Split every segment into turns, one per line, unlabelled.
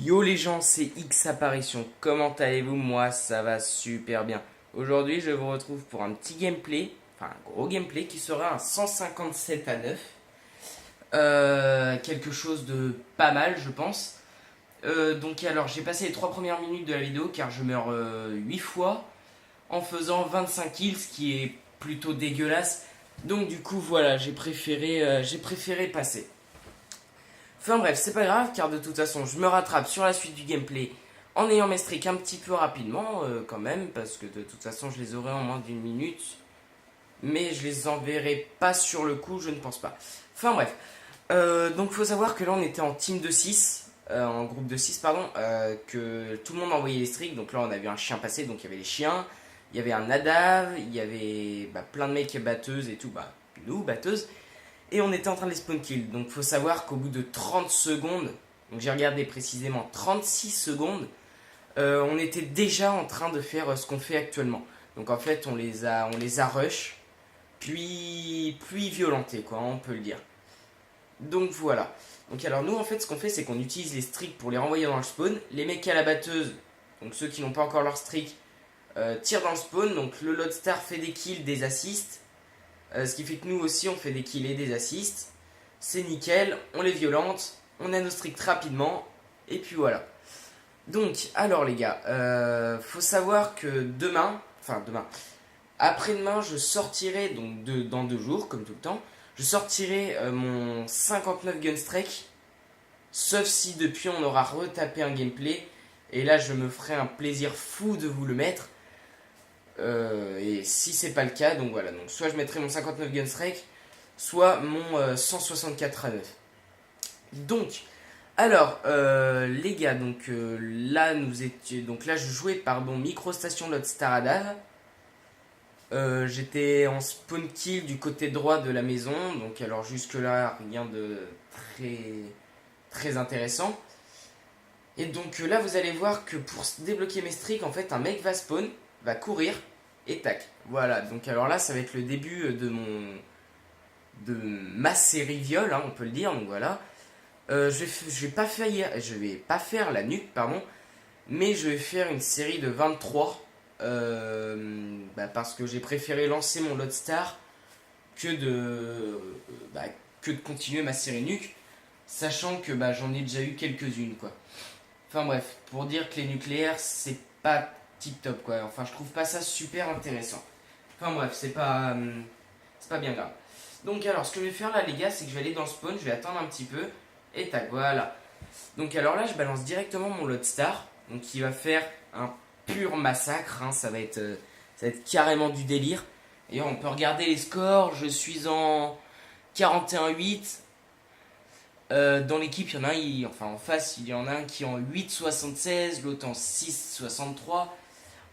Yo les gens, c'est X Apparition. Comment allez-vous? Moi, ça va super bien. Aujourd'hui, je vous retrouve pour un petit gameplay, enfin un gros gameplay qui sera un 157 à 9. Quelque chose de pas mal, je pense. Donc alors, j'ai passé les 3 premières minutes de la vidéo car je meurs 8 fois en faisant 25 kills, ce qui est plutôt dégueulasse. Donc du coup, voilà, j'ai préféré passer. Enfin bref, c'est pas grave car de toute façon je me rattrape sur la suite du gameplay en ayant mes streaks un petit peu rapidement quand même parce que de toute façon je les aurai en moins d'une minute. Mais je les enverrai pas sur le coup, je ne pense pas. Enfin bref, donc faut savoir que là on était en team de 6, en groupe de 6 pardon, que tout le monde envoyait les streaks. Donc là on a vu un chien passer, donc il y avait les chiens, il y avait un Nadav, il y avait plein de mecs batteuses et tout, nous batteuses. Et on était en train de les spawn kill. Donc faut savoir qu'au bout de 30 secondes, donc j'ai regardé précisément 36 secondes, on était déjà en train de faire ce qu'on fait actuellement. Donc en fait on les a rush, puis violentés quoi, on peut le dire. Donc voilà. Donc alors nous en fait ce qu'on fait c'est qu'on utilise les streaks pour les renvoyer dans le spawn. Les mecs à la batteuse, donc ceux qui n'ont pas encore leur streak, tirent dans le spawn. Donc le Lodestar fait des kills, des assists. Ce qui fait que nous aussi on fait des kills et des assists. C'est nickel, on les violente, on a nos streaks rapidement, et puis voilà. Donc, alors les gars, faut savoir que demain, après-demain, je sortirai, donc dans 2 jours, comme tout le temps, je sortirai mon 59 Gunstrike, sauf si depuis on aura retapé un gameplay, et là je me ferai un plaisir fou de vous le mettre. Et si c'est pas le cas, donc voilà, donc soit je mettrai mon 59 Gunstrike, soit mon 164 à 9. Donc, alors, les gars, donc là nous étions, donc là je jouais pardon microstation Lodestar à Dave. J'étais en spawn kill du côté droit de la maison, donc alors jusque là rien de très très intéressant. Et donc là vous allez voir que pour débloquer mes streaks, en fait un mec va spawn, va courir et tac. Voilà, donc alors là ça va être le début de ma série viol, hein, on peut le dire, donc voilà. Je vais pas faire la nuque, pardon, mais je vais faire une série de 23 parce que j'ai préféré lancer mon Lodestar que que de continuer ma série nuque, sachant que j'en ai déjà eu quelques-unes quoi. Enfin bref, pour dire que les nucléaires c'est pas tip top quoi. Enfin je trouve pas ça super intéressant. Enfin bref, c'est pas bien grave. Donc alors ce que je vais faire là les gars, c'est que je vais aller dans le spawn, je vais attendre un petit peu. Et tac, voilà. Donc alors là, je balance directement mon Lodestar. Donc il va faire un pur massacre. Hein, ça va être carrément du délire. Et on peut regarder les scores. Je suis en 41-8. Dans l'équipe, il y en a un, enfin en face, il y en a un qui est en 8,76, l'autre en 6,63.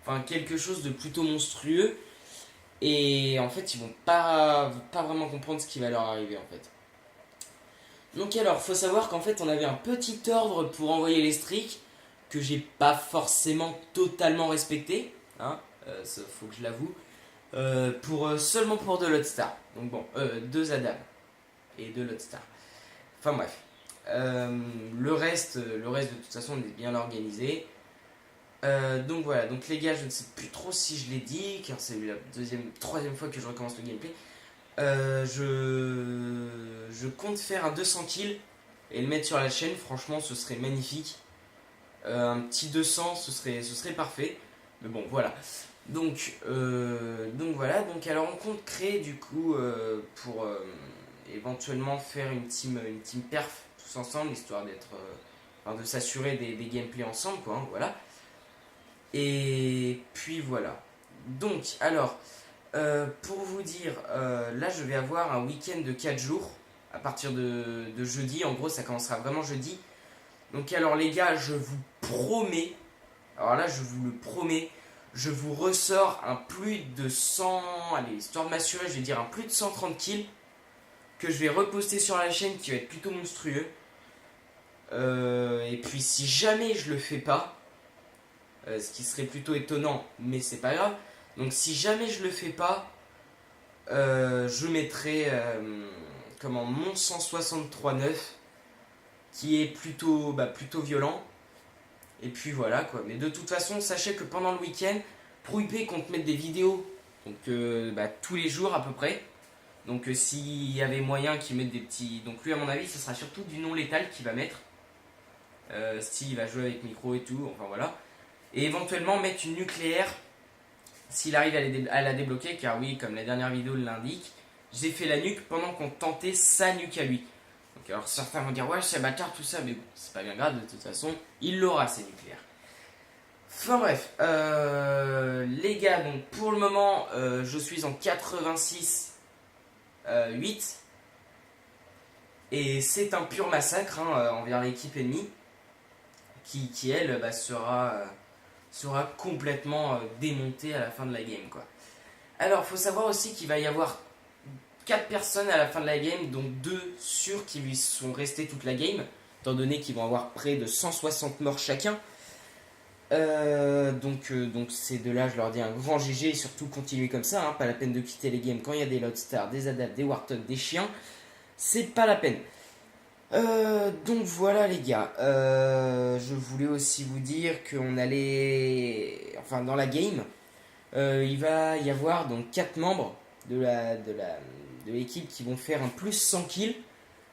Enfin quelque chose de plutôt monstrueux. Et en fait, ils vont pas vraiment comprendre ce qui va leur arriver en fait. Donc alors, faut savoir qu'en fait, on avait un petit ordre pour envoyer les streaks que j'ai pas forcément totalement respecté, hein, ça faut que je l'avoue, seulement pour de Lodestar. Donc bon, 2 Adam et 2 Lodestar. Enfin bref, le reste de toute façon on est bien organisé. Donc voilà, donc les gars, je ne sais plus trop si je l'ai dit, car c'est la troisième fois que je recommence le gameplay. Je compte faire un 200 kills et le mettre sur la chaîne. Franchement, ce serait magnifique. Un petit 200, ce serait parfait. Mais bon, voilà. Donc voilà. Donc alors, on compte créer du coup pour éventuellement faire une team perf tous ensemble, histoire de s'assurer des gameplays ensemble, quoi. Hein, voilà. Et puis voilà. Donc alors. Pour vous dire, là je vais avoir un week-end de 4 jours à partir de jeudi. En gros, ça commencera vraiment jeudi. Donc, alors, les gars, je vous promets, alors là, je vous le promets, je vous ressors un plus de 100, allez, histoire de m'assurer, je vais dire un plus de 130 kills que je vais reposter sur la chaîne qui va être plutôt monstrueux. Et puis, si jamais je le fais pas, ce qui serait plutôt étonnant, mais c'est pas grave. Donc si jamais je le fais pas, je mettrai mon 163.9 qui est plutôt violent. Et puis voilà quoi. Mais de toute façon, sachez que pendant le week-end, ProUP compte mettre des vidéos donc, tous les jours à peu près. Donc s'il y avait moyen qu'il mette des petits... Donc lui à mon avis ce sera surtout du non létal qu'il va mettre. S'il va jouer avec micro et tout, enfin voilà. Et éventuellement mettre une nucléaire s'il arrive à la débloquer, car oui, comme la dernière vidéo l'indique, j'ai fait la nuque pendant qu'on tentait sa nuque à lui. Donc alors certains vont dire ouais c'est bâtard tout ça, mais bon, c'est pas bien grave, de toute façon, il l'aura ses nucléaires. Enfin bref, les gars, donc pour le moment, je suis en 86 8. Et c'est un pur massacre envers l'équipe ennemie qui elle, sera complètement démontée à la fin de la game, quoi. Alors, faut savoir aussi qu'il va y avoir 4 personnes à la fin de la game, dont 2 sûrs qui lui sont restés toute la game, étant donné qu'ils vont avoir près de 160 morts chacun. Donc ces deux-là, je leur dis un grand GG et surtout continuez comme ça, pas la peine de quitter les games quand il y a des Loadstar, des Adapts, des Warthog, des chiens, c'est pas la peine. Donc voilà les gars, je voulais aussi vous dire qu'on allait, enfin dans la game, il va y avoir donc 4 membres de l'équipe qui vont faire un plus 100 kills,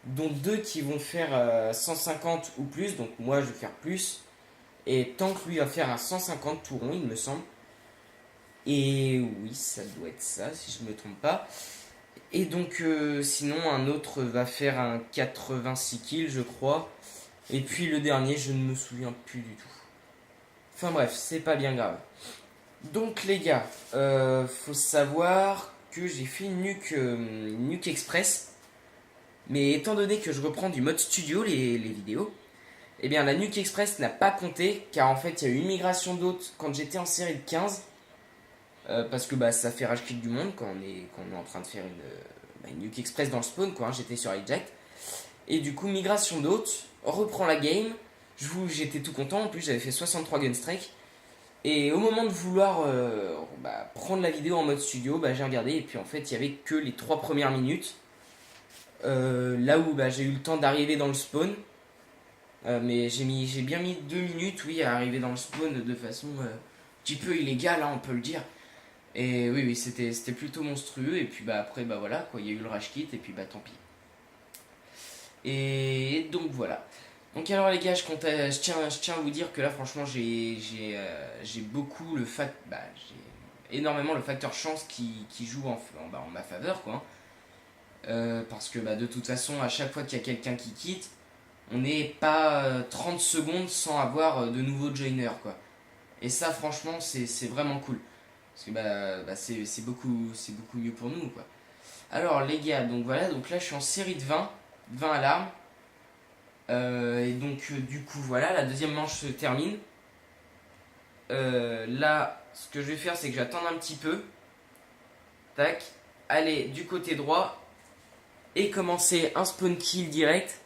dont 2 qui vont faire 150 ou plus, donc moi je vais faire plus. Et Tank lui va faire un 150 tout rond, il me semble. Et oui, ça doit être ça, si je ne me trompe pas. Et donc, sinon, un autre va faire un 86 kills, je crois. Et puis le dernier, je ne me souviens plus du tout. Enfin bref, c'est pas bien grave. Donc les gars, faut savoir que j'ai fait une nuke express. Mais étant donné que je reprends du mode studio les vidéos, eh bien la nuke express n'a pas compté, car en fait il y a eu une migration d'hôtes quand j'étais en série de 15. Parce que ça fait rage quit du monde quand on est en train de faire une nuke express dans le spawn, quoi, j'étais sur hijack. Et du coup migration d'hôtes, reprend la game, j'étais tout content, en plus j'avais fait 63 gunstrike. Et au moment de vouloir prendre la vidéo en mode studio, j'ai regardé et puis en fait il y avait que les 3 premières minutes. Là où j'ai eu le temps d'arriver dans le spawn. Mais j'ai bien mis 2 minutes, oui, à arriver dans le spawn de façon un petit peu illégale, on peut le dire. Et oui, c'était plutôt monstrueux. Et puis après, voilà, quoi, il y a eu le rage kit, et puis tant pis. Et donc voilà. Donc alors les gars, je tiens à vous dire que là, franchement, j'ai beaucoup j'ai énormément le facteur chance qui joue en ma faveur, quoi. Parce que de toute façon, à chaque fois qu'il y a quelqu'un qui quitte, on n'est pas 30 secondes sans avoir de nouveaux joiners, quoi. Et ça, franchement, c'est vraiment cool. Parce que c'est beaucoup mieux pour nous, quoi. Alors, les gars, donc voilà, donc là, je suis en série de 20 alarmes. Et donc, du coup, voilà, la deuxième manche se termine. Là, ce que je vais faire, c'est que j'attends un petit peu. Tac. Aller du côté droit. Et commencer un spawn kill direct.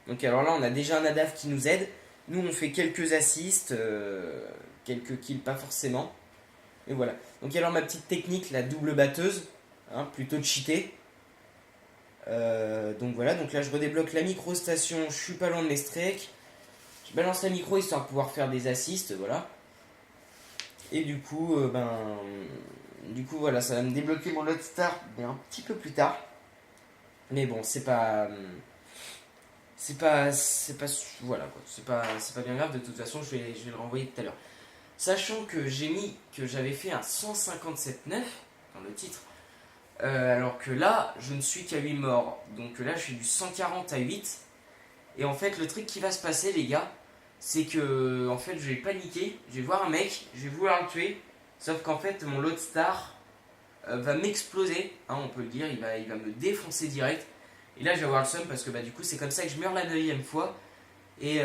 Donc alors là on a déjà un ADAF qui nous aide. Nous on fait quelques assists, quelques kills pas forcément. Et voilà. Donc alors ma petite technique, la double batteuse, plutôt cheatée. Donc voilà, donc là je redébloque la micro station, je suis pas loin de mes strikes. Je balance la micro histoire de pouvoir faire des assists, voilà. Et du coup, voilà, ça va me débloquer mon Loadstar, mais un petit peu plus tard. Mais bon, c'est pas voilà quoi, c'est pas bien grave, de toute façon je vais le renvoyer tout à l'heure. Sachant que j'ai mis que j'avais fait un 157,9 dans le titre, alors que là je ne suis qu'à 8 morts, donc là je suis du 140 à 8. Et en fait le truc qui va se passer les gars, c'est que en fait je vais paniquer, je vais voir un mec, je vais vouloir le tuer, sauf qu'en fait mon Loadstar va m'exploser, on peut le dire, il va me défoncer direct. Et là je vais avoir le seum parce que du coup c'est comme ça que je meurs la 9ème fois. Et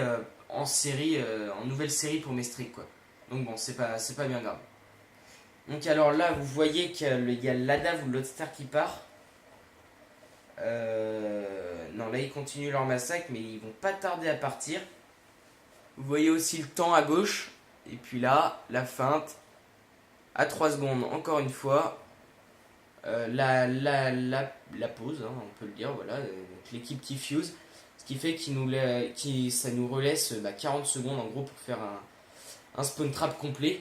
en série, en nouvelle série pour mes streaks, quoi. Donc bon, c'est pas bien grave. Donc alors là vous voyez qu'il y a l'ADAV ou Loadstar qui part. Non, là ils continuent leur massacre, mais ils vont pas tarder à partir. Vous voyez aussi le temps à gauche. Et puis là, la feinte. À 3 secondes, encore une fois. La pause, on peut le dire, voilà. L'équipe qui fuse. Ce qui fait ça nous relaisse 40 secondes en gros pour faire un spawn trap complet.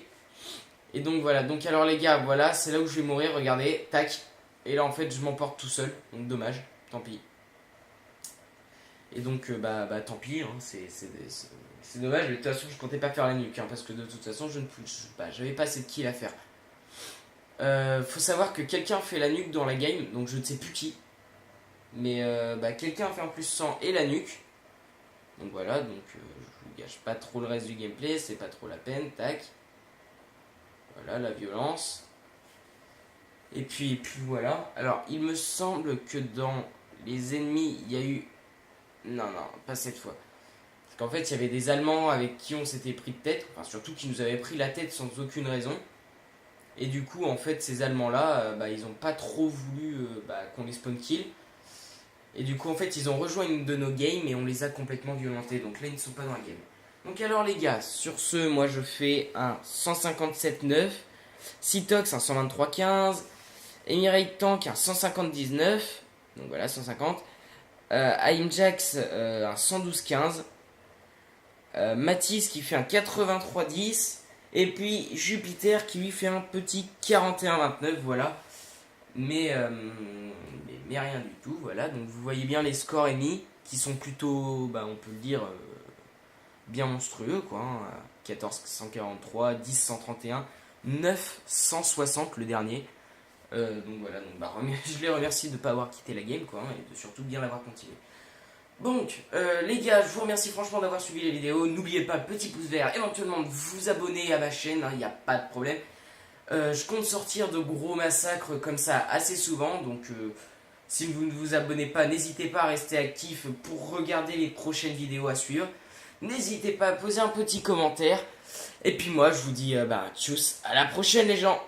Et donc voilà, donc alors les gars, voilà, c'est là où je vais mourir, regardez, tac. Et là en fait je m'emporte tout seul, donc dommage, tant pis. Et donc tant pis, hein, c'est dommage, mais de toute façon je comptais pas faire la nuque, hein, parce que de toute façon j'avais pas assez de kills à faire. Faut savoir que quelqu'un fait la nuque dans la game, donc je ne sais plus qui. Mais quelqu'un fait en plus 100 et la nuque. Donc voilà, donc je vous gâche pas trop le reste du gameplay, c'est pas trop la peine, tac. Voilà la violence. Et puis voilà. Alors il me semble que dans les ennemis, il y a eu... Non, pas cette fois. Parce qu'en fait, il y avait des Allemands avec qui on s'était pris de tête, enfin surtout qui nous avaient pris la tête sans aucune raison. Et du coup, en fait, ces Allemands-là, ils ont pas trop voulu qu'on les spawn kill. Et du coup, en fait, ils ont rejoint une de nos games et on les a complètement violentés. Donc là, ils ne sont pas dans la game. Donc alors les gars, sur ce, moi je fais un 157.9, Citox un 123.15, Emirate Tank un 150.19, donc voilà 150, Aimjax un 112.15, Matisse qui fait un 83.10, et puis Jupiter qui lui fait un petit 41.29, voilà. Mais rien du tout, voilà. Donc vous voyez bien les scores émis qui sont plutôt, on peut le dire, bien monstrueux, quoi. Hein. 14 143, 10 131, 9 160 le dernier. Donc voilà, je les remercie de ne pas avoir quitté la game, quoi, hein, et de surtout bien l'avoir continué. Donc, les gars, je vous remercie franchement d'avoir suivi les vidéos. N'oubliez pas le petit pouce vert, éventuellement de vous abonner à ma chaîne, il n'y a pas de problème. Je compte sortir de gros massacres comme ça assez souvent, donc si vous ne vous abonnez pas, n'hésitez pas à rester actif pour regarder les prochaines vidéos à suivre. N'hésitez pas à poser un petit commentaire. Et puis moi, je vous dis tchuss, à la prochaine les gens.